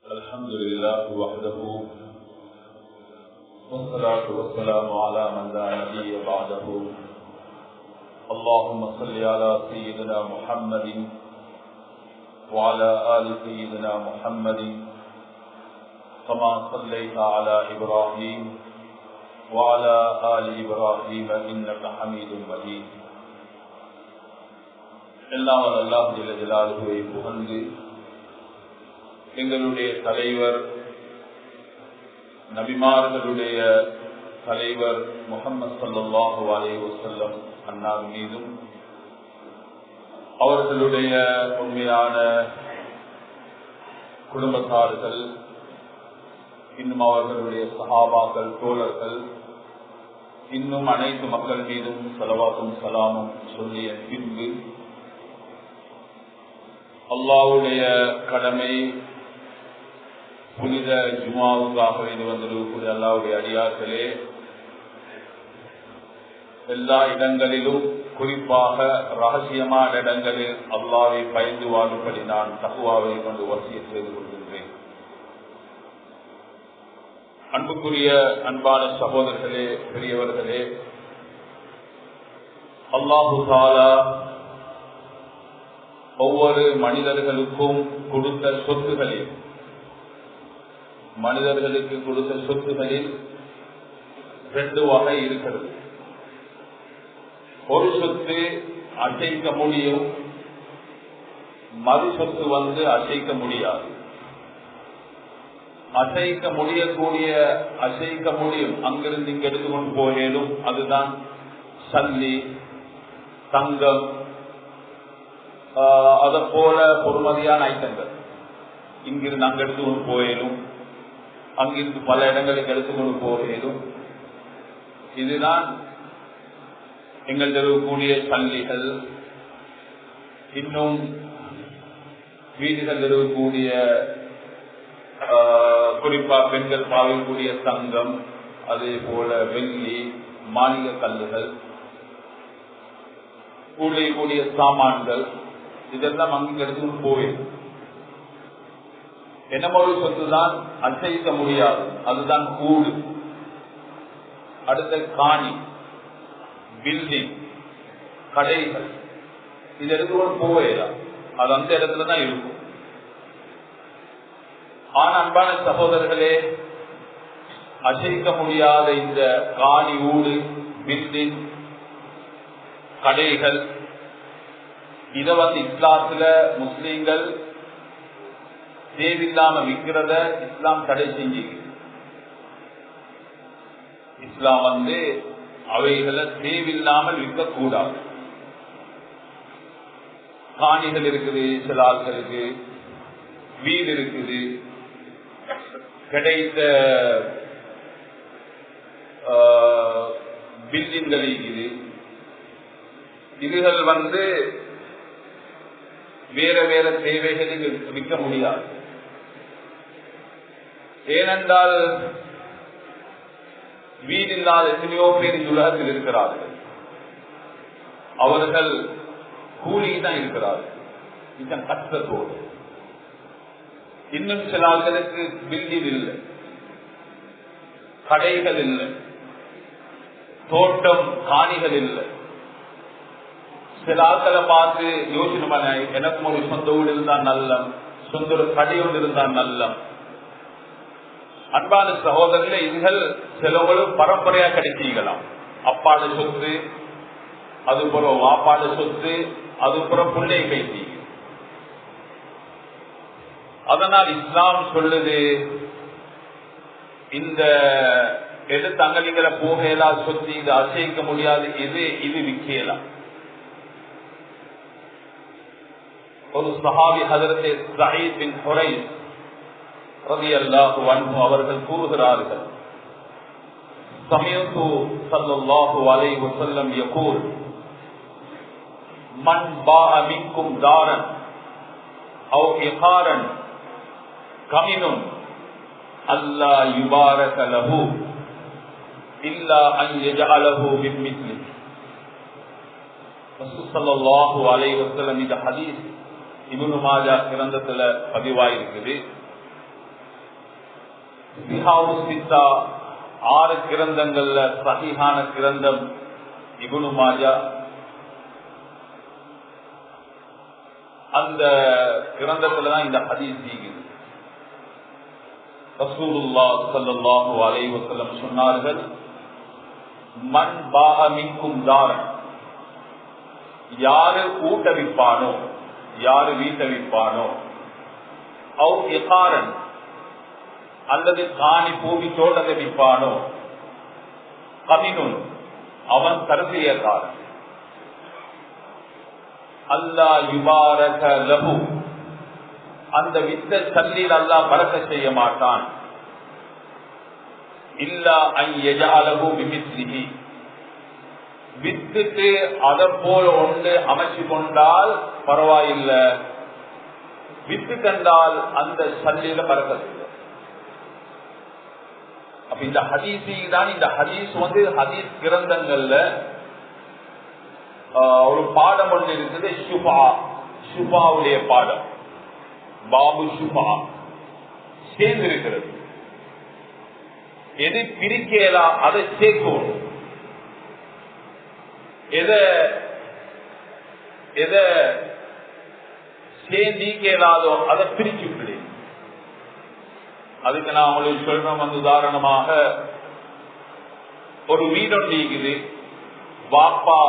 الحمد لله وحده والصلاة والسلام على من لا نبي بعده اللهم صل على سيدنا محمد وعلى آل سيدنا محمد كما صليت على إبراهيم وعلى آل إبراهيم إنك حميد مجيد எல்லாம் அல்லாஹ் ஜல்ல ஜலாலுஹுவை புகழ்ந்து எங்களுடைய தலைவர் நபிமார்களுடைய தலைவர் முஹம்மது ஸல்லல்லாஹு அலைஹி வஸல்லம் அன்னார் மீதும் அவர்களுடைய உண்மையான குடும்பத்தார்கள் இன்னும் அவர்களுடைய சஹாபாக்கள் தோழர்கள் இன்னும் அனைத்து மக்கள் மீதும் ஸலவாத்தும் ஸலாமும் சொல்லிய பின்பு அல்லாஹ்வுடைய கடமை புனித ஜுமாவுக்காக வேண்டி வந்திருக்கக்கூடிய அல்லாஹ்வுடைய அடியார்களே, எல்லா இடங்களிலும் குறிப்பாக ரகசியமான இடங்களில் அல்லாஹ்வை பயந்து வாழும்படி நான் தக்வாவை கொண்டு வசியத் செய்து கொள்கின்றேன். அன்புக்குரிய அன்பான சகோதரர்களே, பெரியவர்களே, அல்லாஹு தஆலா ஒவ்வொரு மனிதர்களுக்கும் கொடுத்த சொத்துகளில் மனிதர்களுக்கு கொடுத்த சொத்துகளில் ரெண்டு வகை இருக்கிறது. ஒரு சொத்து அசைக்க முடியும், மறு சொத்து அசைக்க முடியாது. அசைக்க முடியும், அங்கிருந்து இங்க எடுத்துக்கொண்டு போகலும், அதுதான் சல்லி, தங்கம், அதை போல பொறுமதியான ஐட்டங்கள். இங்கிருந்து அங்க எடுத்துக்கொண்டு போகலும், அங்கிருந்து பல இடங்களுக்கு எடுத்துக்கொண்டு போகலும். இதுதான் எங்கள் இருக்கக்கூடிய சல்லிகள். இன்னும் வீடுகள் இருக்கக்கூடிய குறிப்பா பெண்கள் பாவிக்கக்கூடிய தங்கம், அதே போல வெள்ளி, மாளிகை கல்லுகள், கூடிய சாமான்கள், இதெல்லாம் அங்கு எடுத்துக்கொண்டு போவேன். என்னமொரு சொத்துதான் அசைக்க முடியாது, அதுதான் கூடு. அடுத்த காணி, பில்டிங், கடைகள், இது எடுத்துக்கொண்டு போவேலாம், அது அந்த இடத்துல தான் இருக்கும். ஆனா அன்பான சகோதரர்களே, அசைக்க முடியாத இந்த காணி, ஊடு, பில்டிங், கடைகள், இத இஸ்லாத்துல முஸ்லீம்கள் தேவையில்லாம விற்கிறத இஸ்லாம் தடை செஞ்சு. இஸ்லாம் அவைகளை தேவையில்லாமல் விற்கக்கூடாது. காணிகள் இருக்குது, சில ஆட்களுக்கு வீடு இருக்குது, கிடைத்த பில்டிங்கள் இருக்குது. இதுகள் வேற வேற தேவைகளுக்கு விற்க முடியாது. ஏனென்றால் வீடில்லாத எத்தனையோ பேர் இந்த உலகத்தில் இருக்கிறார்கள். அவர்கள் கூலி தான் இருக்கிறார்கள், இதன் கஷ்டத்தோடு. இன்னும் சில ஆட்களுக்கு பில்டிங் இல்லை, கடைகள் இல்லை, தோட்டம் காணிகள் இல்லை. சில ஆட்களை பார்த்து யோசனை, எனக்கும் ஒரு சொந்த வீடு இருந்தா நல்லம், சொந்த ஒரு கடை ஒன்று இருந்தா நல்லம். அன்பான சகோதரர்களே, இதுகள் சிலவங்களும் பரம்பரையா கிடைச்சிக்கலாம். அப்பாட சொத்து, அதுபுறம் வாப்பாட சொத்து, அதுபுறம் பிள்ளை கைத்தி. அதனால் இஸ்லாம் சொல்லுது, இந்த எடுத்து அங்கலிகளை போகலாம், சொத்து இது அசைக்க முடியாது, இது விற்கலாம். ஒரு சஹாபி ஹஜரத் ஸஈத் பின் ஹுரைஸ் ரலியல்லாஹு அன்ஹு அவர்கள் கூறுகிறார்கள், சமயத்து ஸல்லல்லாஹு அலைஹி வஸல்லம் யகூல், மன் பாஅ மின்கும் தாரன் அவ் இகாரன் கமினுன் அல்லா யுபாரக லஹு இல்லா அன் யஜஅலஹு பிமிஸ்லி. ரசூல் ஸல்லல்லாஹு அலைஹி வஸல்லம் இந்த ஹதீஸ் இப்னு மாஜா கிரந்தத்துல பதிவாயிருக்குது. சித்தா 6 கிரந்தங்கள்ல சஹீஹான கிரந்தம் இப்னு மாஜா. அந்த கிரந்தத்துலதான் இந்த ஹதீஸ் இருக்குது. ரசூலுல்லாஹ் ஸல்லல்லாஹு அலைஹி வஸல்லம் சொன்னார்கள், மன் பாஅ மின்கும் தாரன், யாரு ஊட்ட விற்பானோ, யாரு வீட்டை விற்பானோ, அவு இகாரன் அல்லது காணி பூமி தோட்டத்தை விற்பானோ, கமினுன் அவன் தரத்தியக்காரன், அல்லாஹ் யுபாரக லஹு அந்த வித்த சல்லில் அல்லாஹ் பரக்கத் செய்ய மாட்டான், இல்லா அன் யஜஅலஹு பிமிஸ்லிஹி வித்துட்டு அதை போல ஒன்று அமைச்சு கொண்டால் பரவாயில்லை, வித்து கண்டால் அந்த சல்லில பரக்கத் இல்லை. அப்ப இந்த ஹதீஸி தான், இந்த ஹதீஸ் ஹதீஸ் கிரந்தங்கள்ல ஒரு பாடம் ஒன்று இருக்குது, ஷுபா, ஷுபாவுடைய பாடம், பாபு ஷுபா சேர்ந்து இருக்கிறது. எது பிரிக்கலா அதை சேர்க்கணும், எதை சேர்ந்திக்கலாதோ அதை பிரிச்சு விடு. அதுக்கு நான் உங்களுக்கு சொல்றேன். வந்து உதாரணமாக ஒரு வீடொன்று இருக்குது, வாப்பா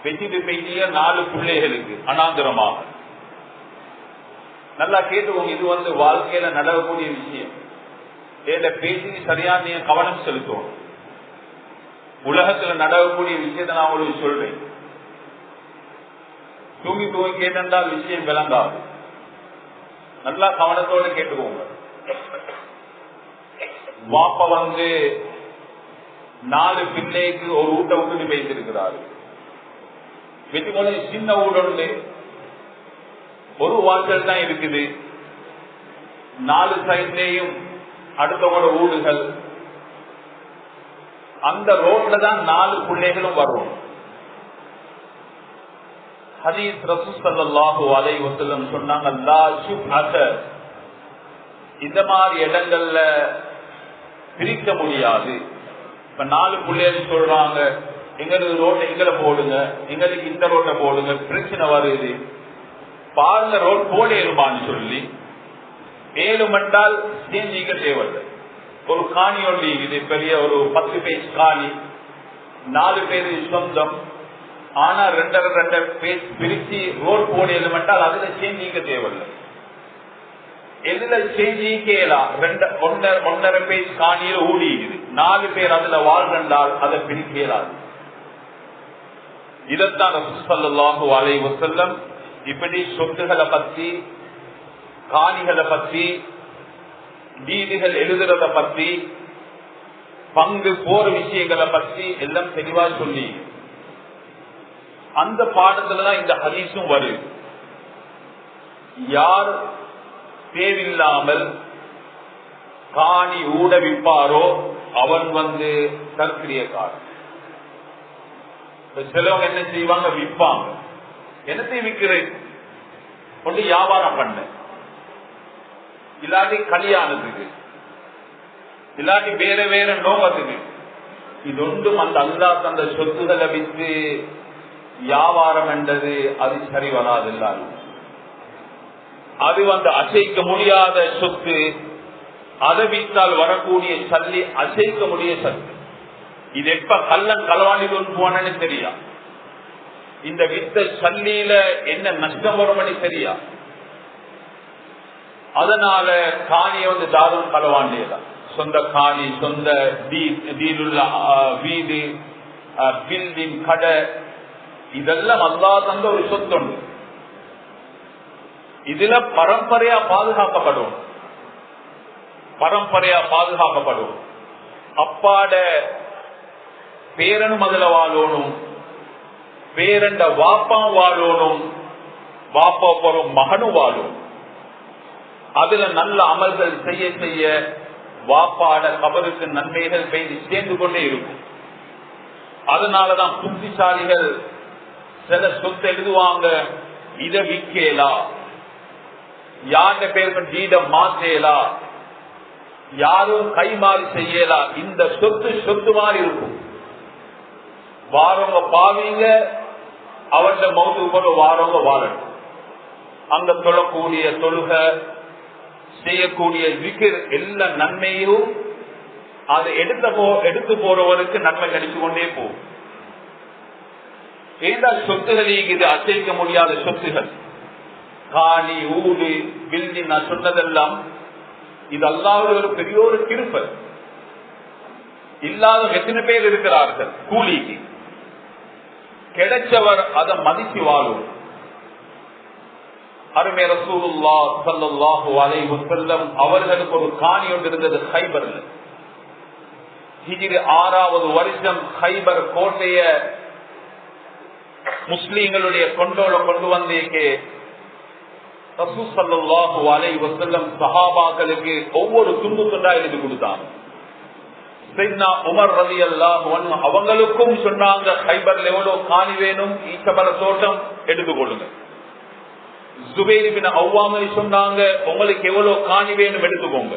வெட்டிட்டு பெய்திய 4 பிள்ளைகளுக்கு அனாந்திரமாக. நல்லா கேட்டுக்கோங்க, இது வாழ்க்கையில நடக்கக்கூடிய விஷயம். ஏத பேசி சரியா நீங்க கவனம் செலுத்துவோம். உலகத்துல நடக்கக்கூடிய விஷயத்தை நான் உங்களுக்கு சொல்றேன். தூங்கி தூங்கி கேட்டால் விஷயம் விளங்காது. நல்லா கவனத்தோடு கேட்டுக்கோங்க. வாப்பா 4 பிள்ளைக்கு ஒரு ஊட்ட விட்டு வைத்திருக்கிறாரு. வெற்றி சின்ன ஊடு, ஒரு வாசல் தான் இருக்குது, 4 சைட்லேயும் அடுத்தவங்களோட ஊடுகள். அந்த ரோட்ல தான் 4 பிள்ளைகளும் வரும். ஹதீஸ் ரசூல் ஸல்லல்லாஹு அலைஹி வஸல்லம் சொன்னாங்க, லா ஷுப்ஹத, இந்த மாதிரி இடங்கள்ல பிரிக்க முடியாது. இப்ப 4 பிள்ளைகள் சொல்றாங்க, எங்களுக்கு ரோட்டை எங்களை போடுங்க, எங்களுக்கு இந்த ரோட்டை போடுங்க, பிரச்சனை வருது, பாருங்க ரோட் போடேருமான்னு சொல்லி ஏழுமென்றால் சேஞ்சிக்க தேவையில்லை. ஒரு காணி ஒன்று இது பெரிய ஒரு 10 பேஜ் காணி, 4 பேரு சொந்தம், ஆனா 2 பேஜ் பிரிச்சு ரோட் போடேருமென்றால் அதுல சேஞ்சிக்க தேவையில்லை. எதுல சேஞ்சிக்கலாம், 1.5 பேஜ் காணியில ஊடிக்குது, 4 பேர் அதுல வாழ்ந்தால் அதை பிரிக்கலாது. இதத்தான் ரசூல் ஸல்லல்லாஹு அலைஹி வஸல்லம் இப்படி சொத்துக்களை பத்தி, காணிகளை பத்தி, வீடுகள் எழுதுறத பத்தி, பங்கு போற விஷயங்களை பத்தி எல்லாம் தெளிவா சொல்லி அந்த பாடத்துலதான் இந்த ஹதீஸும் வருது. யார் தேவையில்லாமல் காணி ஊட விற்பாரோ அவன் தற்கிரியக்காரன். சிலவங்க என்ன செய்வாங்க, விற்பாங்க. என்னத்தையும் விற்கிறேன் கொண்டு வியாபாரம் பண்ண, இல்லாட்டி கல்யாணத்துக்கு, இல்லாட்டி வேற வேற நோக்கத்துக்கு. இது ஒன்றும் அந்த அல்லாஹ் தந்த சொத்துக்களை விற்று வியாபாரம் என்றது அது சரி வராது. அது அசைக்க முடியாத சொத்து, அதை விற்றால் வரக்கூடிய சல்லி அசைக்க முடிய சத்து. இது எப்ப கள்ளன் களவாணி கொண்டு போனன்னு தெரியா, இந்த வித்த சல்லியில என்ன நஷ்டம் வரும்னு தெரியா. அதனால காணியை தாரும் களவாண்டியதான். சொந்த காணி, சொந்த வீடுள்ள வீடு, பில்டிங், கடை, இதெல்லாம் அல்லாஹ் தந்த ஒரு சொத்து. இதுல பரம்பரையா பாதுகாக்கப்படும், பரம்பரையா பாதுகாக்கப்படும். அப்பாட பேரனும் அதுல வாழணும், பேரண்ட வாப்பா வாழணும், வாப்பா போறோம் மகனும் வாழும். அதுல நல்ல அமல்கள் செய்ய செய்ய வாப்பாட கபருக்கு நன்மைகள் பெய்து சேர்ந்து கொண்டே இருக்கும். அதனாலதான் புத்திசாலிகள் சில சொத்து எழுதுவாங்க, இதை விற்கலா, யாருடைய பேருக்கு டீட மாத்தேலா, யாரும் கைமாறி செய்யலா. இந்த சொத்து சொத்து மாதிரி இருக்கும். வாரவங்க பாவீங்க, அவருடைய மௌத்துக்கு போல வாரவங்க வாழணும். அங்க தொழக்கூடிய தொழுக, செய்யக்கூடிய விக்கிர் எல்லா நன்மையும் அதை எடுத்து போறவருக்கு நன்மை கிடைச்சு கொண்டே போகும். ஏதா சொத்துகள் இது அசைக்க முடியாத சொத்துகள், காணி, ஊடு, பில்டிங், நான் சொன்னதெல்லாம் இது அல்லாஹ்வுடைய ஒரு பெரிய ஒரு கிருபை. இல்லாத எத்தனை பேர் இருக்கிறார்கள் கூலிக்கு. கிடைச்சவர் அதை மதிச்சு வாழும். அருமை ரசூலுல்லாஹ் ஸல்லல்லாஹு அலைஹி வஸல்லம் அவர்களுக்கு ஒரு காணி ஒன்று இருந்தது ஹைபர்ல. ஹிஜ்ரி 6வது வருஷம் ஹைபர் கோட்டைய முஸ்லிம்களுடைய கொண்டோல கொண்டு வந்தேக்கே ரசூல் ஸல்லல்லாஹு அலைஹி வஸல்லம் சஹாபாக்களுக்கு ஒவ்வொரு துண்டு துண்டா எழுதி கொடுத்தாங்க. சையத்னா உமர் ரலியல்லாஹு அன்ஹு அவங்களுக்கும் சொன்னாங்க, ஹைபர்ல எவ்வளவு காணி வேணும், ஈச்சமர தோட்டம் எடுத்துக்கொள்ளுங்க. ஜுபைர் இப்னு அவ்வாம் சொன்னாங்க, உங்களுக்கு எவ்வளவு காணி வேணும் எடுத்துக்கோங்க.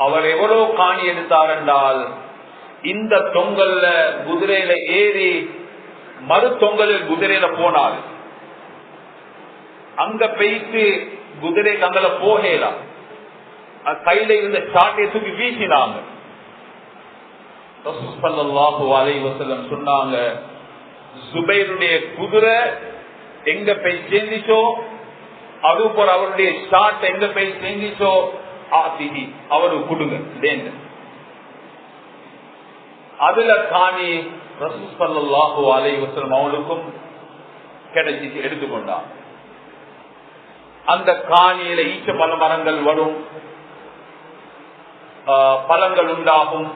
அவர் எவ்வளவு காணி எடுத்தார் என்றால், இந்த தொங்கல்ல குதிரையில ஏறி மறு தொங்கலில் குதிரையில போனார். அங்க போயிட்டு குதிரை தங்களை போகலாம், கையில இருந்த சாட்டை தூக்கி வீசினாங்க. ரசூல் ஸல்லல்லாஹு அலைஹி வஸல்லம் சொன்னாங்க, ஜுபைருடைய குதிரை எங்க போய் சேர்ந்துச்சோ, அதுபோல அவருடைய ஷாட் எங்க போய் சேர்ந்துச்சோ அவரு கொடுங்க. அதுல காணி ரசூல் ஸல்லல்லாஹு அலைஹி வஸல்லம் அவங்களுக்கும் கிடைச்சிட்டு எடுத்துக்கொண்டார். அந்த காணியில ஈச்ச பல மரங்கள் வரும், பழங்கள் உண்டாகும்,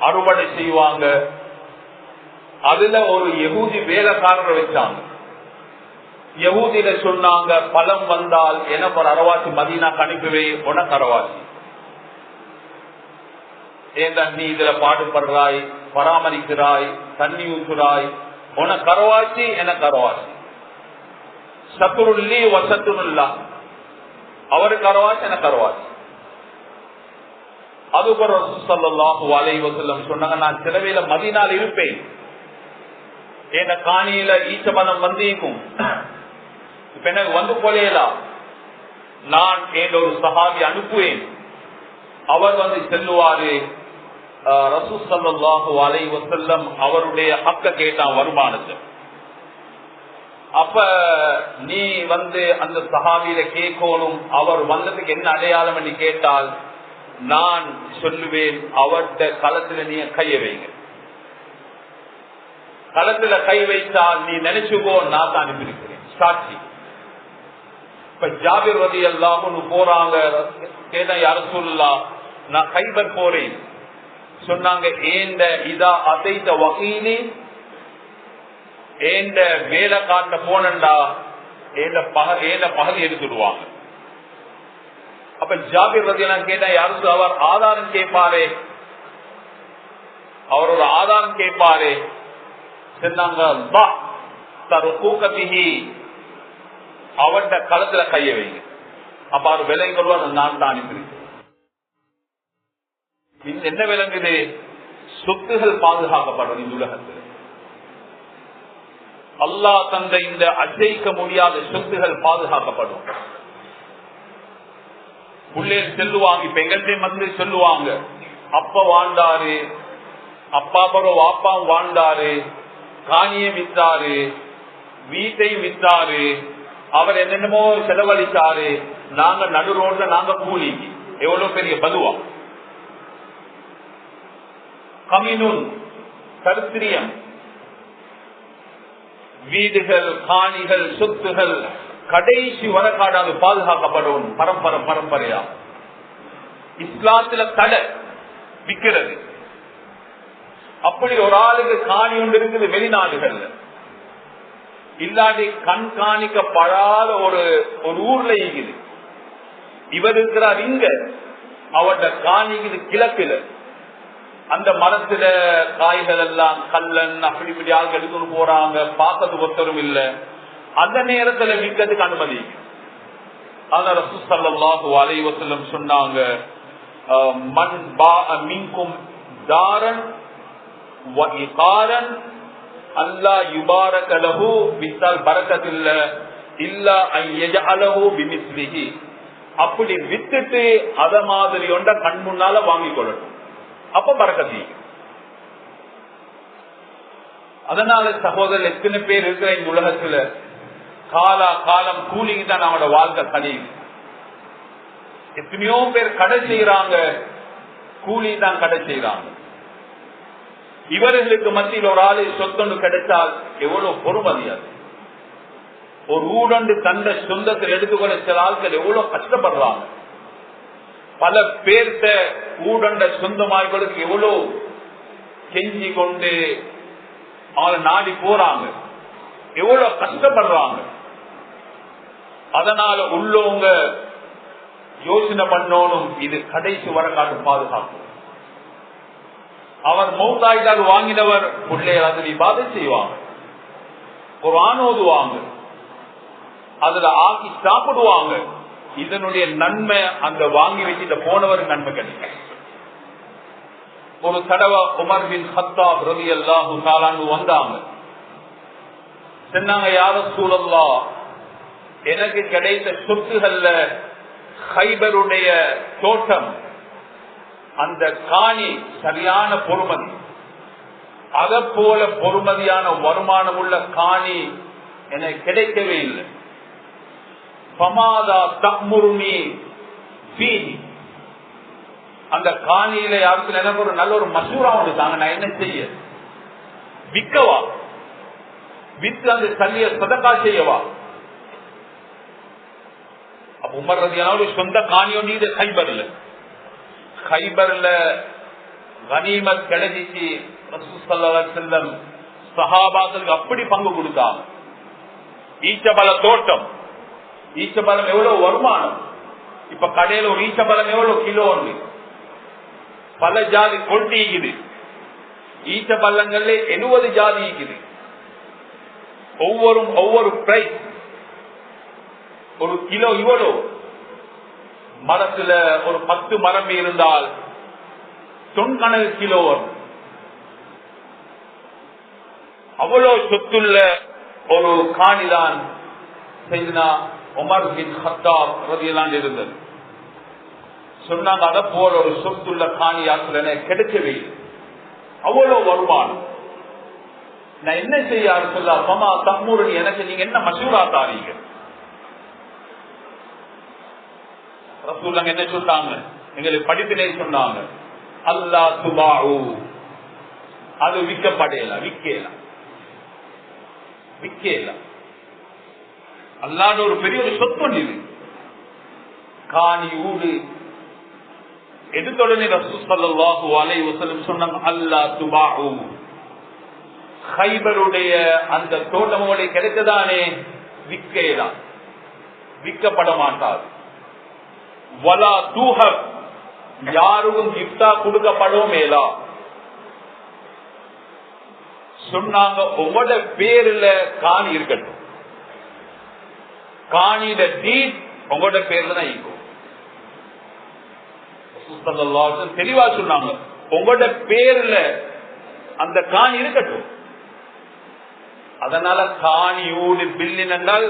அறுவடை செய்வாங்க. அதுல ஒரு யகூதி வேலைக்காரர் வச்சாங்க. யகூதியில சொன்னாங்க, பழம் வந்தால் எனக்கு ஒரு அரவாசி மதீனா அனுப்பிவே, உனக்கு அரவாசி. ஏன் நீ இதுல பாடுபடுறாய், பராமரிக்கிறாய், தண்ணி ஊற்றுறாய், உனக்கு அரவாசி, எனக்கு அரவாசி. சத்துருல்லி வசத்துல்லா, அவருக்கு அரவாசி, எனக்கு அரவாசி. அதுபோல ரசூல் ஸல்லல்லாஹு அலைஹி வஸல்லம் சொன்னாங்க, நான் சிலவேளை மதீனால இருப்பேன், என் காணியில ஈச்சபலம் வந்திருக்கும், இப்ப எனக்கு வந்து போலேலாம், நான் என் ஒரு சஹாபி அனுப்புவேன், அவர் வந்து செல்லுவாரு. ரசூல் ஸல்லல்லாஹு அலைஹி வஸல்லம் அவருடைய ஹக்க கேட்டான், வருமானத்தை. அப்ப நீ வந்து அந்த சஹாபியில கேட்கணும், அவர் வந்ததுக்கு என்ன அடையாளம் என்று கேட்டால் நான் சொல்லுவேன், அவருடைய களத்துல நீ கைய வைங்க, களத்துல கை வைத்தால் நீ நினைச்சுக்கோ நான் தான் அனுப்பியிருக்கிறேன், சாட்சி. இப்ப ஜாபிர் ரலியல்லாஹு அன்ஹு போறாங்க, கேட்டா யா ரசூலுல்லாஹ் நான் கைபர் போறேன். சொன்னாங்க, ஏண்ட இதா அதைத்த வகீலி, ஏண்ட வேலை காட்ட போனண்டா ஏண்ட பகல் எடுத்துடுவாங்க. அப்ப ஜாபிர் ரலியல்லாஹு கேட்டா யாருக்கு அவர் ஆதாரம் கேட்பாரே, அவர் ஒரு ஆதாரம் கேட்பாரே. சொன்னாங்க, அவட்ட களத்துல கைய வைங்க. அப்ப அவர் விலை கொள்வார், நான் தான் அனுப்பியிருக்கேன். என்ன விளங்குது? சொத்துகள் பாதுகாக்கப்படும். இந்த உலகத்தில் அல்லாஹ் தந்த இந்த அசைக்க முடியாத சொத்துகள் பாதுகாக்கப்படும். உள்ளே செல்லுவாங்க, இப்ப எங்கள்கிட்ட வந்து சொல்லுவாங்க, அப்பா வாழ்ந்தாரு, அப்பா பருவ வாப்பாவும் வாழ்ந்தாரு, காணியை வித்தாரு, வீட்டையும் வித்தாரு, அவர் என்னென்னமோ செலவழித்தாரு, நாங்க நடு ரோட்ல நாங்க கூலி. எவ்வளவு பெரிய பதுவா! கமினுன் கருத்திரியம். வீடுகள், காணிகள், சொத்துகள் கடைசி வரக்காடாது பாதுகாக்கப்படும். பரம்பரையா இஸ்லாத்துல தடை விற்கிறது. அப்படி ஒரு ஆளுக்கு காணி ஒன்று இருக்குது வெளிநாடுகள்ல, இல்லாட்டி கண்காணிக்கப்படாத ஒரு ஊர்ல இருக்குது. இவர் இருக்கிறார் இங்க, அவருடைய காணிக்குது கிழக்குல. அந்த மரத்துல காய்கள் எல்லாம் கல்லன் அப்படி இப்படி ஆளுக்கு எடுத்துட்டு போறாங்க, பார்க்கறதுக்கு ஒருத்தரும் இல்ல. அந்த நேரத்துல விற்கிறதுக்கு அனுமதி. ஆனா ரசூல் ஸல்லல்லாஹு அலைஹி வஸல்லம் சொன்னாங்க, மன் பாஅ மின்கும் தாரன் வ இகாரன் அல்லா யுபாரக லஹு பிஸல் பரக்கத்தில்ல இல்லா அன் யஜஅலஹு பிமிஸ்லிஹி. அப்படி வித்துட்டு அத மாதிரி ஒன்ற கண் முன்னால வாங்கி கொள்ளட்டும், அப்ப பரக்கத்தி. அதனால சகோதரர் எத்தனை பேர் இருக்கிற இந்த உலகத்துல காலம் கூலிக்கு தான் நம்மளோட வாழ்க்கை கழியுது. எத்தனையோ பேர் கடை செய்யறாங்க, கூலி தான் கடை செய்யறாங்க. இவர்களுக்கு மத்தியில் ஒரு ஆளு சொத்தொண்டு கிடைச்சால் எவ்வளவு பொறுமதியாது. ஒரு ஊடண்டு தந்த சொந்தத்தில் எடுத்துக்கொள்ள சில ஆட்கள் எவ்வளவு கஷ்டப்படுறாங்க. பல பேர்த்த ஊடண்ட சொந்தமாய்களுக்கு எவ்வளவு கெஞ்சி கொண்டு அவங்களை நாடி போறாங்க, எவ்வளவு கஷ்டப்படுறாங்க. அதனால உள்ளவங்க யோசனை பண்ணணும், இது கடைசி வரக்காட்டு பாதுகாப்பு. அவர் மௌத்தாயிட்டால் வாங்கினவர் பிள்ளைகள் அதில் இபாதத் செய்வாங்க, குர்ஆன் ஓதுவாங்க, அதுல ஆக்கி சாப்பிடுவாங்க. இதனுடைய நன்மை அந்த வாங்கி வச்சுட்டு போனவர் நன்மை கிடைக்கும். ஒரு தடவை உமர் பின் கத்தாப் ரலியல்லாஹு தஆலா அன்ஹு வந்தாங்க. சொன்னாங்க, யா ரசூலல்லாஹ், எனக்கு கிடைத்த சொத்துகள்ல கைபருடைய தோட்டம், அந்த காணி சரியான பொறுமதி, அத போல பொறுமதியான வருமானம் உள்ள காணி எனக்கு கிடைக்கவே இல்லை. பமாதா தக்முருனி ஃபீஹி, அந்த காணியில யாருக்கு எனக்கு ஒரு நல்ல ஒரு மசூரா ஒன்று தாங்க, நான் என்ன செய்ய? விற்கவா? வித்து அந்த சல்லிய சதகா செய்யவா? அப்ப உமர் ரலியல்லாஹு அன்ஹு சொந்த காணி ஒன்று இது கைபர்ல கனிமத் கிடைச்சி ரசூல் ஸல்லல்லாஹு அலைஹி வஸல்லம் சஹாபாக்களுக்கு அப்படி பங்கு கொடுத்தாங்க. ஈச்சபல தோட்டம், ஈச்சபலம் எவ்வளவு வருமானம். இப்ப கடையில ஒரு ஈச்சபலம் எவ்வளவு கிலோ ஒன்று, பல ஜாதி கொட்டி இருக்குது. ஈச்சபல்லங்கள்ல 70 ஜாதி இருக்குது. ஒவ்வொரு பிரைஸ். ஒரு கிலோ இவ்வளோ. மரத்துல ஒரு 10 மரம் இருந்தால் தொன்கணக்கு கிலோ வரும். அவ்வளவு சொத்துள்ள ஒரு காணிதான் செய்தனா உமர் பின் கத்தாப் ரலியல்லாஹு அன்ஹு இருந்தது. சொன்னாங்க, அத போல ஒரு சொத்துள்ள காணியாத்துல கிடைக்கவே இல்லை, அவ்வளவு வருமானம். நான் என்ன செய்ய சொல்ல, அப்பமா தம்மூரன், எனக்கு நீங்க என்ன மசூரா தாரீங்க? ரசூலுல்லாஹ் என்ன சொல்றாங்க, எங்களுக்கு படிப்பினை சொன்னாங்க, அல்லாஹ் துபாஉ, அது விற்கப்படையலாம், விற்கலாம். அல்லாஹ்வுடைய ஒரு பெரிய ஒரு சொத்து இது, காணி ஊடு. எடுத்தோடனே ரசூல் ஸல்லல்லாஹு அலைஹி வஸல்லம் சொன்னாங்க, அல்லாஹ் துபாஉ, கைபருடைய அந்த தோட்டமோட கிடைத்ததானே விற்கலாம், விற்கப்பட மாட்டாது. வலா தூஹப், யாருக்கும் கிஃப்டா கொடுக்கப்படவும் மேலா. சொன்னாங்க, உங்களோட பேர்ல காணி இருக்கட்டும், காணியில டீட் உங்களோட பேர்ல தான் இருக்கும். தெளிவா சொன்னாங்க, உங்களோட பேர்ல அந்த காணி இருக்கட்டும். அதனால காணி ஊடு பில்லின் என்றால்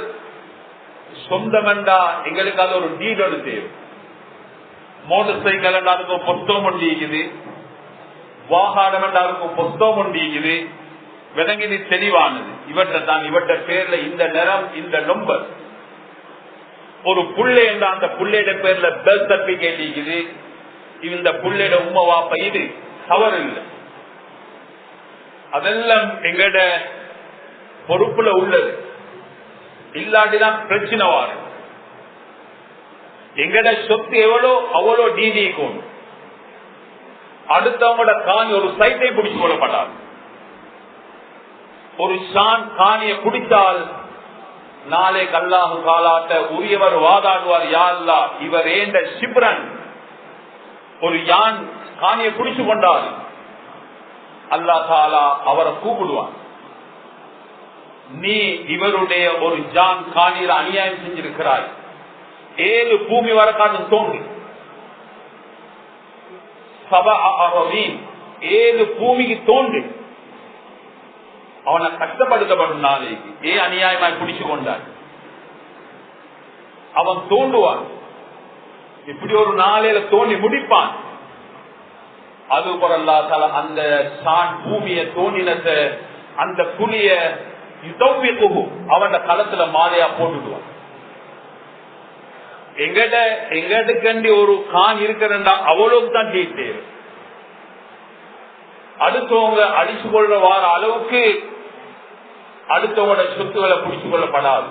சொந்தம் என்றா எங்களுக்கு அது ஒரு டீடோடு தேவை. மோட்டர் சைக்கிள் என்றாருக்கும் புத்தகம் ஒண்டிக்குது, வாகனம் என்றாருக்கும் புத்தகம் ஒண்டிக்குது. விலங்கினி தெளிவானது, இவற்றை தான் இவற்ற பேர்ல இந்த நிறம், இந்த நம்பர். ஒரு புள்ளை என்ற அந்த புள்ளையோட பேர்ல பர்த் சர்டிபிகேட் இருக்குது, இந்த புள்ளையோட உம்மை வாப்ப, இது தவறு இல்லை. அதெல்லாம் எங்கட பொறுப்புல உள்ளது. இல்லாட்டிதான் பிரச்சனை வரும். எங்கட சொத்து எவ்வளோ அவ்வளோ டிடிக்கும். அடுத்தவங்களோட காணி ஒரு சைட்டை பிடிச்சு கொள்ளப்பட்டார். ஒரு ஷான் காணியை குடித்தால் நாளை அல்லாஹ் காலாட்ட உரியவர் வாதாடுவார், யா அல்லாஹ், இவர் ஏண்ட சிப்ரன் ஒரு யான் காணியை குடிச்சு கொண்டார், அல்லாஹ் தாலா அவரை கூப்பிடுவான், நீ இவருடைய ஒரு ஜான் காணியில அநியாயம் செஞ்சிருக்கிறாய், 7 பூமி வரக்காட்டு தோன்றி 7 பூமிக்கு தோன்று அவனை கஷ்டப்படுத்தப்படும் நாளைக்கு ஏன் அநியாயமாய் பிடிச்சு கொண்டார் அவன் தோண்டுவான் இப்படி ஒரு நாளையில தோண்டி முடிப்பான் அது போல அந்த பூமியை தோண்டினத்தை அந்த குழிய அவன் களத்துல மாலையா போட்டுடுவான் எங்கிட்ட கண்டி ஒரு கான் இருக்கிறா அவ்வளவு தான் தேவை அடுத்தவங்க அடிச்சு கொள்ள வார அளவுக்கு அடுத்தவங்களோட சொத்துக்களை பிடிச்சு கொள்ளப்படாது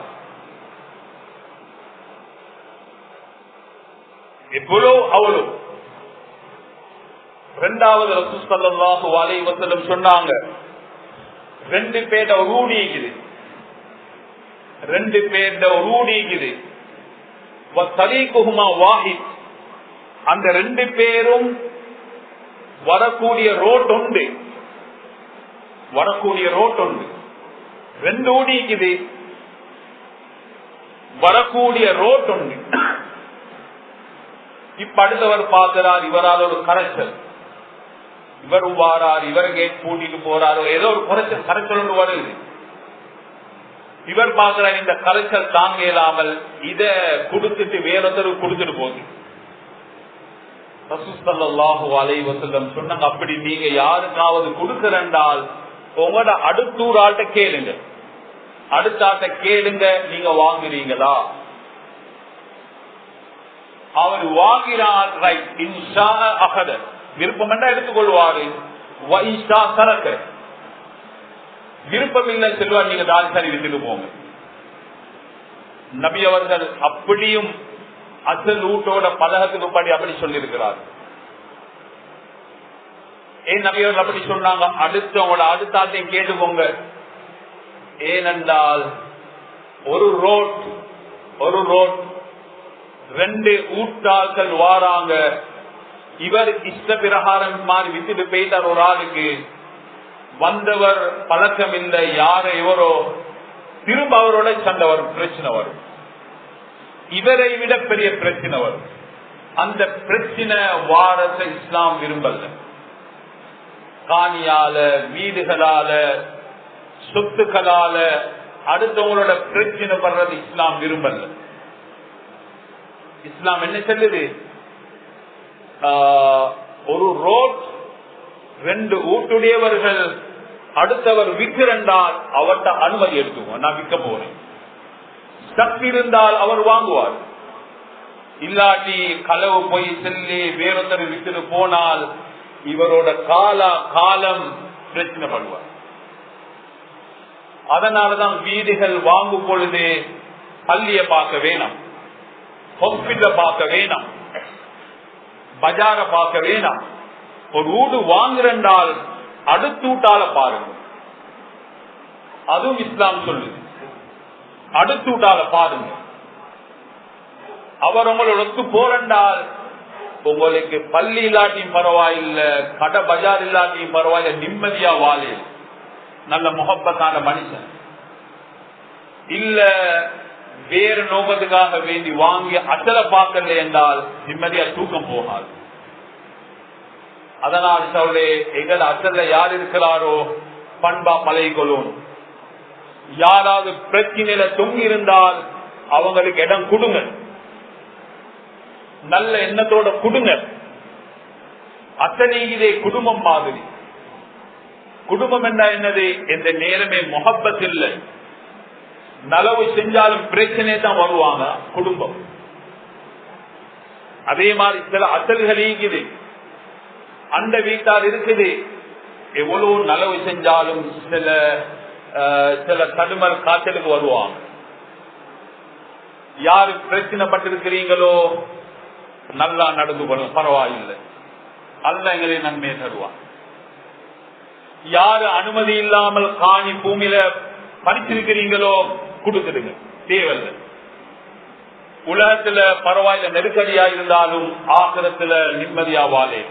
எவ்வளவு அவ்வளவு. இரண்டாவது ரசூல் ஸல்லல்லாஹு அலைஹி வஸல்லம் சொன்னாங்க 2 பேர்ட ஒரு ஊடிக்குது 2 பேர்ட ஒரு ஊடிக்குது வதரீகுஹுமா வாஹித் அந்த 2 பேரும் வரக்கூடிய ரோட் உண்டு 2 ஊடிக்குது வரக்கூடிய ரோட் உண்டு. இப்ப அடுத்தவர் பார்க்கிறார் இவரால் ஒரு கரைச்சல் இவரும் வாரார் இவர் கேட் பூட்டிட்டு போறாரோ ஏதோ ஒரு கரைச்சல் ஒன்று வருது இவர் பார்க்கிறார் இந்த கரைச்சல் தாங்க இயலாமல் இத கொடுத்துட்டு வேறொருத்தருக்கு கொடுத்துட்டு போகுது. ரசூல் ஸல்லல்லாஹு அலைஹி வஸல்லம் சொன்னாங்க அப்படி நீங்க யாருக்காவது கொடுக்கறண்டால் உங்களோட அடுத்தூர் ஆட்ட கேளுங்க அடுத்த ஆட்ட கேளுங்க நீங்க வாங்குறீங்களா அவர் வாங்கினார் ரைட் இன்ஷா அஹத விருப்பம் என்றா எடுத்துக்கொள்வாரு வைஷா சரக்க விருப்பம் இல்லை செல்வார் நீங்க தால்சாரி விட்டுட்டு போங்க. நபி அவர்கள் அப்படியும் அசல் ஊட்டோட பலகத்துக்கு படி அப்படி சொல்லியிருக்கிறார். ஏன் நபி அவர்கள் அப்படி சொன்னாங்க அடுத்தவங்களோட அடுத்தாத்தையும் கேட்டுக்கோங்க. ஏனென்றால் ஒரு ரோட் 2 ஊட்டாக்கள் வாராங்க இவர் இஷ்ட பிரகாரம் மாதிரி விட்டுட்டு போயிட்டார். ஒரு ஆளுக்கு வந்தவர் பழக்கம் இல்லை யார இவரோ திரும்ப அவரோட சண்டை வரும் பிரச்சனை வரும் இவரை விட பெரிய பிரச்சனை வரும். அந்த பிரச்சனை வாரத்தை இஸ்லாம் விரும்பல. காணியால வீடுகளால சொத்துக்களால அடுத்தவங்களோட பிரச்சனை பண்றது இஸ்லாம் விரும்பல. இஸ்லாம் என்ன சொல்லுது ஒரு ரோட் 2 ஊட்டுடையவர்கள் அடுத்தவர் விற்கிறால் அவர்கிட்ட அனுமதி எடுத்துவோம் நான் விற்க போறேன் சக்தி இருந்தால் அவர் வாங்குவார் இல்லாட்டி களவு போய் செல்லி வேறொருத்தர் வித்துட்டு போனால் இவரோட காலம் பிரச்சனை பண்ணுவார். அதனாலதான் வீடுகள் வாங்கும் பொழுது பள்ளிய பார்க்க வேணாம் ஹாஸ்பிட்டல பார்க்க வேணாம் பஜார பார்க்க வேணாம். ஒரு வீடு வாங்குறால் அடுத்தூட்டால பாருங்க அதுவும் இஸ்லாம் சொல்லுது அடுத்தூட்டால பாருங்க. அவர் உங்களோட ஒத்து போறால் உங்களுக்கு பள்ளி இல்லாட்டியும் பரவாயில்லை கடை பஜார் இல்லாட்டியும் பரவாயில்ல நிம்மதியா வாழு நல்ல முகப்பத்தான மனுஷன் இல்ல வேறு நோக்கத்துக்காக வேண்டி வாங்கி அசல பார்க்கல என்றால் நிம்மதியா தூக்கம் போகாது. அதனால் சொல்லே எங்கள் அசல்ல யார் இருக்கிறாரோ பண்பா பழகிக்கொள்ளும். யாராவது பிரச்சனையில தொங்கி இருந்தால் அவங்களுக்கு இடம் கொடுங்க நல்ல எண்ணத்தோட கொடுங்க. அத்தனையிலே குடும்பம் மாதிரி குடும்பம் என்ன என்னது எந்த நேரமே முகப்பத் இல்லை நலவு செஞ்சாலும் பிரச்சனை தான் வருவாங்க குடும்பம். அதே மாதிரி சில அசல்கள் இருக்குது அந்த வீட்டார் இருக்குது எவ்வளவு நலவு செஞ்சாலும் சில தடுமல் காய்ச்சலுக்கு வருவாங்க. யாரு பிரச்சனை பட்டிருக்கிறீங்களோ நல்லா நடந்து கொள்ளும் பரவாயில்லை அல்ல எங்களை நன்மையை தருவான். யாரு அனுமதி இல்லாமல் காணி பூமியில பறிச்சிருக்கிறீங்களோ கொடுத்துடுங்க தேவையில்லை. உலகத்துல பரவாயில்ல நெருக்கடியா இருந்தாலும் ஆகிரத்துல நிம்மதியா வாழே.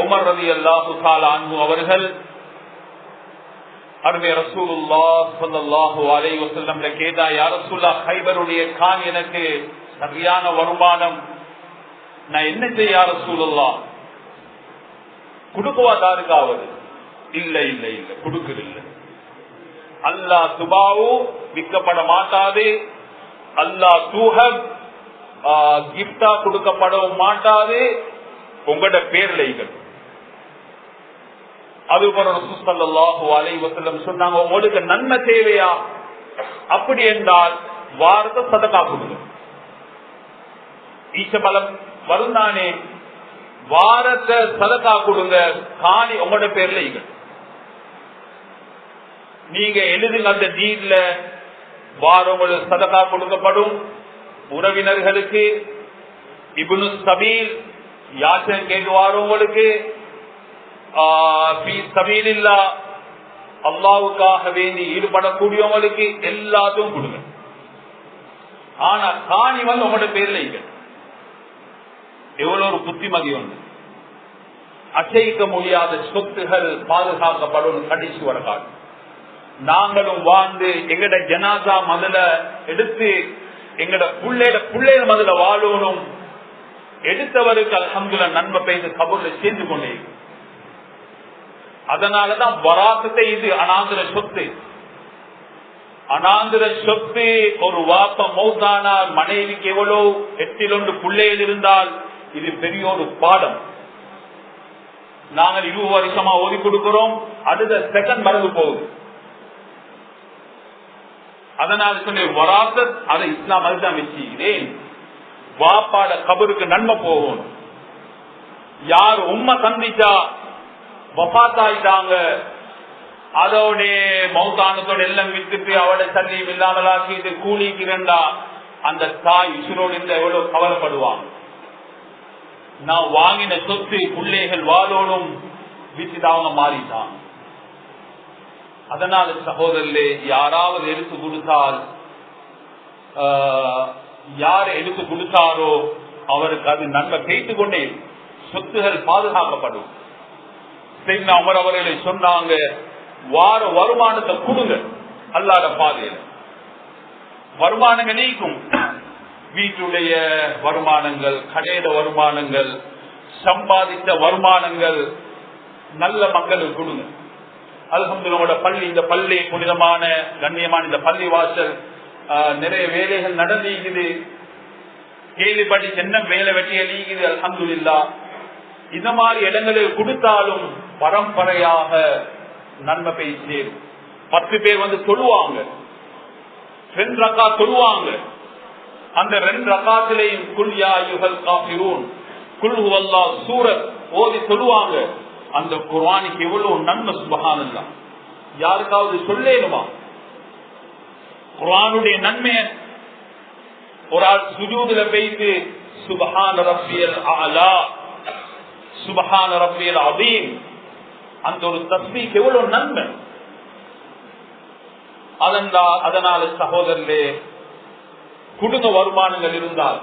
உமர் ரலியல்லாஹு தஆலா அன்ஹு அவர்கள் அருமை ரசூலுல்லாஹ் ஸல்லல்லாஹு அலைஹி வஸல்லம் கேட்டா யா ரசூலல்லாஹ் கைபருடைய கான் எனக்கு சரியான வருமானம் நான் என்ன செய்ய ரசூலுல்லாஹ், குடுக்குவாதாருக்காவது? இல்ல இல்ல இல்ல, கொடுக்கல. அல்லாஹ் துபாவு விற்கப்பட மாட்டாது, அல்லாஹ் தூஹப் கிஃப்டா கொடுக்கப்படவும் மாட்டாது, உங்களோட பேர்லைகள். அதுபோல ரசூல் ஸல்லல்லாஹு அலைஹி வஸல்லம் சொன்னாங்க, உங்களுக்கு நன்மை தேவையா? அப்படி என்றால் வாரத்தை சதகா கொடுங்க. ஈச்சபலம் வருந்தானே, வாரத்தை சதகா கொடுங்க, காணி உங்களோட பேர்லைகள். நீங்க எழுதுங்க அந்த டீட்ல, வாரம் உங்களுக்கு சதகா கொடுக்கப்படும். உறவினர்களுக்கு, இப்னு சபீல் யாச்சனை கேட்குவாரோ உங்களுக்கு, அல்லாஹ்வுக்காக வேண்டி ஈடுபடக்கூடியவங்களுக்கு எல்லாத்தையும் கொடுங்க. ஆனா காணி வந்து உங்களோட பேர்ல எவ்வளவு ஒரு புத்திமதி ஒன்று. அசைக்க முடியாத சொத்துகள் பாதுகாக்கப்படும் கடைசி வரக்காடு. நாங்களும் வாழ்ந்து எங்கட ஜனாசா முதல்ல எடுத்து எங்கட புள்ளைய முதல்ல வாழணும். எடுத்தவருக்கு அல்ஹம்துலில்லாஹ் நன்மை பெய்து கபூர்ல சேர்ந்து கொண்டே. அதனாலதான் வராசத்தை, இது அனாந்திர சொத்து. அனாந்திர சொத்து ஒரு வாப்ப மௌத்தானார், மனைவிக்கு எவ்வளவு 8 பிள்ளைகள் இருந்தால் இது பெரிய ஒரு பாடம். நாங்கள் 20 வருஷமா ஓதி கொடுக்கிறோம், அடுத்த செகண்ட் மறந்து போகுது. அதனால சொல்லி வராசத் அதை இஸ்லாம் அதுதான் வச்சுக்கிறேன். வாப்பாட கபருக்கு நன்மை போகும். யார் உம்மை சந்திச்சா வஃபாத்தாயிட்டாங்க, அதோட மௌத்தானத்தோட எல்லாம் விட்டுட்டு அவட சல்லி இல்லாமலாக்கிட்டு கூலிக்கிறண்டா, அந்த தாய் உசுரோடு இருந்த எவ்வளவு கவலைப்படுவாங்க. நான் வாங்கின சொத்து பிள்ளைகள் வாழோடும் வீட்டுக்கு அவங்க மாறிட்டாங்க. அதனால சகோதரர்களே, யாராவது எடுத்து கொடுத்தால், யார் எடுத்து கொடுத்தாரோ அவருக்கு அது நன்மை கேட்டுக் கொண்டே சொத்துகள் பாதுகாக்கப்படும். உமர் அவர்களை சொன்னாங்க, வார வருமானத்தை கொடுங்க அல்லாஹ்வுடைய பாதையில். வருமானங்கள் நீக்கும், வீட்டுடைய வருமானங்கள், கடையில வருமானங்கள், சம்பாதித்த வருமானங்கள் நல்ல மக்களுக்கு கொடுங்க. அல்ஹம்துலில்லாஹ் பள்ளி, இந்த பள்ளி புனிதமான கண்ணியமான இந்த பள்ளி வாசல் நிறைய வேலைகள் நடந்தீங்குது. கேள்விப்படி என்ன வேலை வெட்டிய நீங்குது. அல்ஹம்துலில்லாஹ் இந்த மாதிரி இடங்களுக்கு கொடுத்தாலும் பரம்பரையாக நன்மை போய் சேரும். 10 பேர் வந்து தொழுவாங்க, 2 ரக்காத் தொழுவாங்க. அந்த 2 ரக்காத்திலையும் குல் யா அய்யுஹல் காஃபிரூன், குல் ஹுவல்லாஹ் சூரத் ஓதி தொழுவாங்க. அந்த குர்ஆனுக்கு எவ்வளவு நன்மை. சுப்ஹானல்லாஹ், யாருக்காவது சொல்லேனுமா குர்ஆனுடைய நன்மை? ஒரு ஆள் சுஜூதுல போயிட்டு சுப்ஹான ரப்பியல் அலா, சுப்ஹான ரப்பியல் அதீம், அந்த ஒரு தஸ்பீஹ் எவ்வளவு நன்மை. அதனால சகோதரர்களே, குடும்ப வருமானங்கள் இருந்தால்,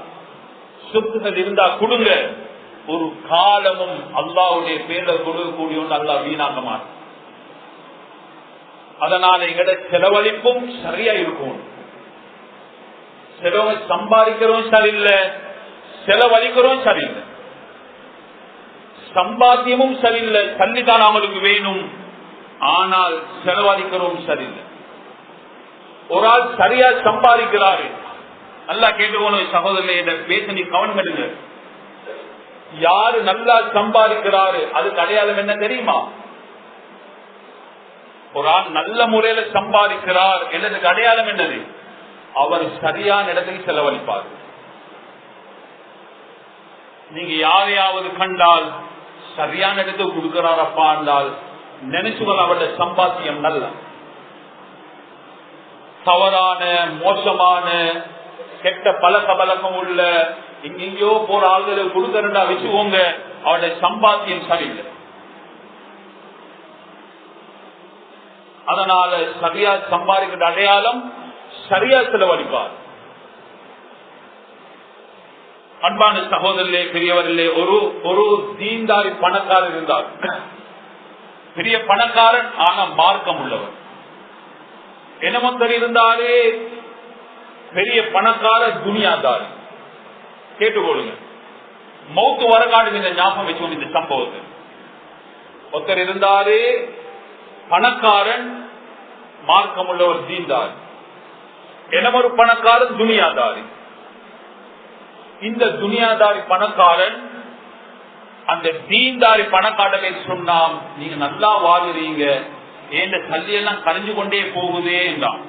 சொத்துகள் இருந்தால் கொடுங்க. ஒரு காலமும் அல்லாஹ்வுடைய பேர்ல கொடுக்கக்கூடிய ஒன்று அல்லாஹ் வீணாக்க மாட்டான். அதனால எங்கட செலவழிப்பும் சரியா இருக்கும். செலவு சம்பாதிக்கிறோம் சரியில்லை, செலவழிக்கிறோம் சரியில்லை, சம்பாத்தியமும் சரியில்லை, தள்ளிதான் அவங்களுக்கு வேணும், ஆனால் செலவழிக்கிறோம் சரியில்லை. ஒரு ஆள் சரியா சம்பாதிக்கிறாரு, நல்லா கேட்டுக்கணும் சகோதரர்களே, பேச நீ கவனம் எடுங்க. யாரு நல்லா சம்பாதிக்கிறாரு அதுக்கு அடையாளம் என்ன தெரியுமா? ஒரு ஆள் நல்ல முறையில சம்பாதிக்கிறார் என்னதுக்கு அடையாளம் என்னது? அவர் சரியான இடத்துக்கு செலவழிப்பார். நீங்க யாரையாவது கண்டால் சரியான இடத்துக்கு கொடுக்கிறார் அப்பா என்றால் நினைச்சுகள் அவருடைய சம்பாத்தியம் நல்ல. தவறான மோசமான கெட்ட பழக்க வழக்கம் உள்ள எங்கெங்கயோ போற ஆள்களுக்கு கொடுக்கறா வச்சுக்கோங்க, அவருடைய சம்பாத்தியம் சரியில்லை. அதனால சரியா சம்பாதிக்கிற அடையாளம் சரியா செலவழிப்பார். அன்பான சகோதரர்களே, பெரியவர்களே, ஒரு தீன்தாரி பணக்காரர் இருந்தார். பெரிய பணக்காரன், ஆனா மார்க்கம் உள்ளவர். என்னமொத்தர் இருந்தாரே பெரிய பணக்கார துனியாதாரி. கேட்டுக்கொள்ளுங்க, மௌத்து வரகாடு இந்த ஞாபகம் வச்சுக்கணும். இந்த சம்பவத்தை ஒருத்தர் இருந்தாரு, பணக்காரன், மார்க்கம் உள்ள ஒரு தீன்தார். ஒரு பணக்காரன் துனியாதாரி. இந்த துனியாதாரி பணக்காரன் அந்த தீன்தாரி பணக்காரனை சொன்னான், நீங்க நல்லா வாழுறீங்க, ஏன் சல்லியெல்லாம் கரைஞ்சு கொண்டே போகுதே என்றான்.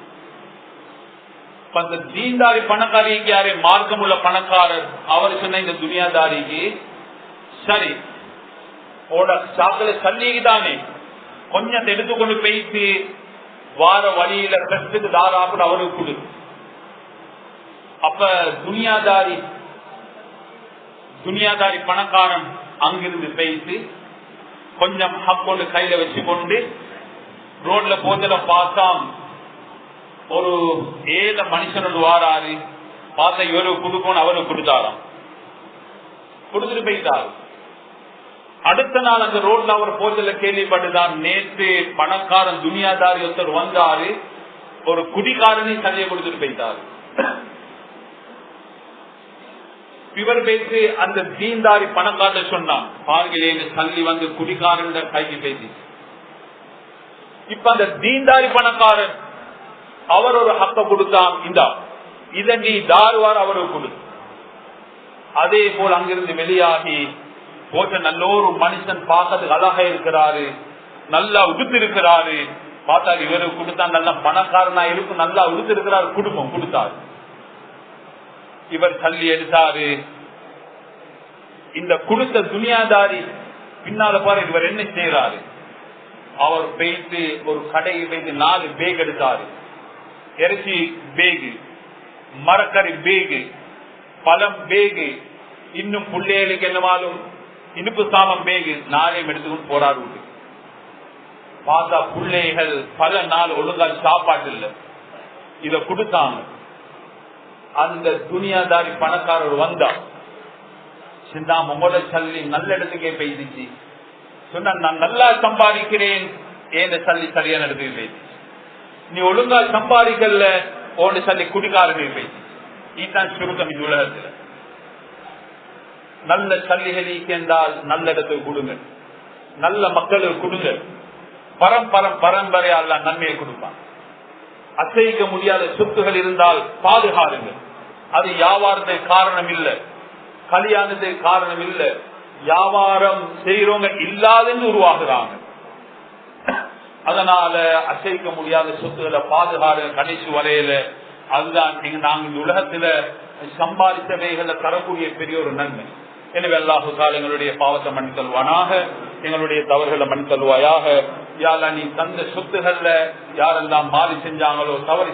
அந்த தீன்தாரி பணக்காரிக்கு யாரு? மார்க்கம் உள்ள பணக்காரர். அவர் சொன்ன இந்த துனியாதாரிக்கு, சரி சாக்கல சல்லிக்கு தானே கொஞ்சம் எடுத்துக்கொண்டு போயிட்டு வார வழியில கஷ்டத்துக்கு தாராப்பட அவருக்கு கொடு. அப்ப துனியாதாரி பணக்காரன் அங்கிருந்து போயிட்டு கொஞ்சம் ஹக்கொண்டு கையில வச்சு கொண்டு ரோட்ல போதில பார்த்தான், ஒரு ஏழை மனுஷனோடு வாராரு. பார்த்தா இவருக்கு கொடுக்கணும், அவருக்கு கொடுத்தாராம். கொடுத்துட்டு போயிட்டாரு. அடுத்த நாள் அந்த ரோட்ல அவர் போதில கேள்விப்பட்டுதான், நேற்று பணக்காரன் துனியாதாரி ஒருத்தர் வந்தாரு, ஒரு குடிகாரனை சல்லியை கொடுத்துட்டு போயிட்டாரு. இவர் பேசி அந்த தீன்தாரி பணக்காரன் சொன்னான், பாருங்களே சல்லி வந்து குடிகாரன் கைக்கு பேசி. இப்ப அந்த தீன்தாரி பணக்காரன் அவர் ஒரு ஹக்க கொடுத்தான், இத நீ தாருவார் அவருக்கு கொடு. அதே போல் அங்கிருந்து வெளியாகி போட்ட நல்ல ஒரு மனுஷன் பார்க்கறதுக்கு அழகா இருக்கிறாரு, நல்லா உடுத்து இருக்கிறாரு. பார்த்தா இவருக்கு கொடுத்தா நல்ல பணக்காரனா இருக்கும், நல்லா உடுத்து இருக்கிறாரு, குடும்பம் கொடுத்தாரு. இவர் தள்ளி எடுத்தாரு. இந்த கொடுத்த துனியாதாரி பின்னால பாரு இவர் என்ன செய்யறாரு. அவர் போயிட்டு ஒரு கடைக்கு போயிட்டு 4 பேக் எடுத்தாரு. இறைச்சி பேகு, மரக்கறி பேகு, பழம் பேகு, இன்னும் பிள்ளைகளுக்கு என்னவாலும் இனிப்பு சாமம் பேகு 4 எடுத்துக்கொண்டு போறாரு. பார்த்தா பிள்ளைகள் பல நாள் ஒழுங்கா சாப்பாடு இல்லை. இத கொடுத்தாங்க. அந்த துனியாதாரி பணக்காரர் வந்தா சிந்தா மொமோல சல்லி நல்ல இடத்துக்கே போயிடுச்சு. சொன்ன நான் நல்லா சம்பாதிக்கிறேன், ஏன் சல்லி சரியான இடத்துக்கு போயிடுச்சு. நீ ஒழுங்கா சம்பாதிக்கல, ஓண்டு சல்லி குடிக்காரனுக்கு போயிடுச்சு. இதுதான் சுருக்கம் இந்த உலகத்துல. நல்ல சல்லிகளை என்றால் நல்ல இடத்துக்கு கொடுங்க, நல்ல மக்களுக்கு கொடுங்க. பரம்பரையால நன்மையை கொடுப்பான். அசைக்க முடியாத சொத்துகள் இருந்தால் பாதுகாருங்க. அது வியாபாரத்துக்கு காரணம் இல்ல, கல்யாணத்துக்கு காரணம் இல்ல. வியாபாரம் செய்யறவங்க இல்லாதன்னு உருவாகுறாங்க. அதனால அசைக்க முடியாத சொத்துக்களை பாதுகாருங்க கடைசி வரையில. அதுதான் நாங்க இந்த உலகத்துல சம்பாதித்தவைகளை தரக்கூடிய பெரிய ஒரு நன்மை. எனவே அல்லாஹு தஆலா எங்களுடைய பாவத்தை மன்னித்தல்வானாக, எங்களுடைய தவறுகளை மன்னித்தல்வாயாக. யாரா நீ தந்த சொத்துகள்ல யாரெல்லாம் மாறி செஞ்சாங்களோ, தவறு